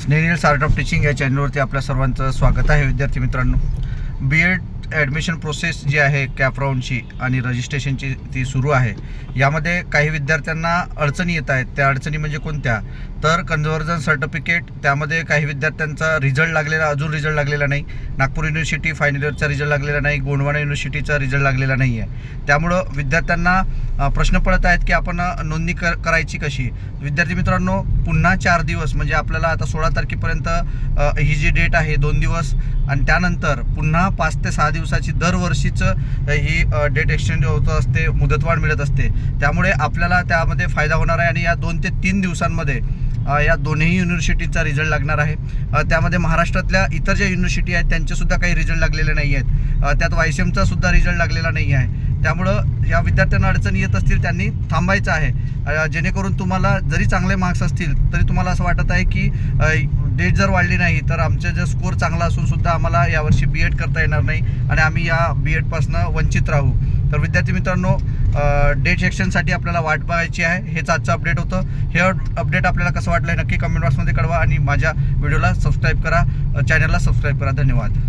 Snehil art of teaching या चॅनलवरती आपल्या सर्वांचं स्वागत आहे. विद्यार्थी मित्रांनो, B.Ed ॲडमिशन प्रोसेस जी आहे कॅप राऊंडची आणि रजिस्ट्रेशनची ती सुरू आहे. यामध्ये काही विद्यार्थ्यांना अडचणी येत आहेत. त्या अडचणी म्हणजे कोणत्या, तर कन्व्हर्जन सर्टिफिकेट, त्यामध्ये काही विद्यार्थ्यांचा अजून रिझल्ट लागलेला नाही. नागपूर युनिव्हर्सिटी फायनल इयरचा रिझल्ट लागलेला नाही. गोंडवाना युनिव्हर्सिटीचा रिझल्ट लागलेला नाही आहे. त्यामुळं विद्यार्थ्यांना प्रश्न पडत आहेत की आपण नोंदणी करायची कशी. विद्यार्थी मित्रांनो, पुन्हा 4 दिवस म्हणजे आपल्याला आता 16 तारखेपर्यंत ही जी डेट आहे 2 दिवस, आणि त्यानंतर पुन्हा 5 ते 6 दिवसाची दरवर्षीचं ही डेट एक्सटेंड होत असते, मुदतवाढ मिळत असते. त्यामुळे आपल्याला त्यामध्ये फायदा होणार आहे आणि या 2 ते 3 दिवसांमध्ये या दोन्ही युनिव्हर्सिटीचा रिझल्ट लागणार आहे. त्यामध्ये महाराष्ट्रातल्या इतर ज्या युनिव्हर्सिटी आहेत त्यांचेसुद्धा काही रिझल्ट लागलेले नाही आहेत. त्यात YCMचा सुद्धा रिझल्ट लागलेला नाही आहे. त्यामुळं या विद्यार्थ्यांना अडचणी येत असतील त्यांनी थांबायचं आहे, जेणेकरून तुम्हाला जरी चांगले मार्क्स असतील तरी तुम्हाला असं वाटत आहे की डेट जर वाढली नाही तर आमचा जर स्कोअर चांगला असून सुद्धा आम्हाला यावर्षी B.Ed करता येणार नाही आणि आम्ही या B.Edपासून वंचित राहू. तर विद्यार्थी मित्रांनो, डेट सेक्शनसाठी आपल्याला वाट बघायची आहे. हेच आजचं अपडेट होतं. हे अपडेट आपल्याला कसं वाटलं आहे नक्की कमेंट बॉक्समध्ये कळवा आणि माझ्या व्हिडिओला सबस्क्राईब करा, चॅनलला सबस्क्राईब करा. धन्यवाद.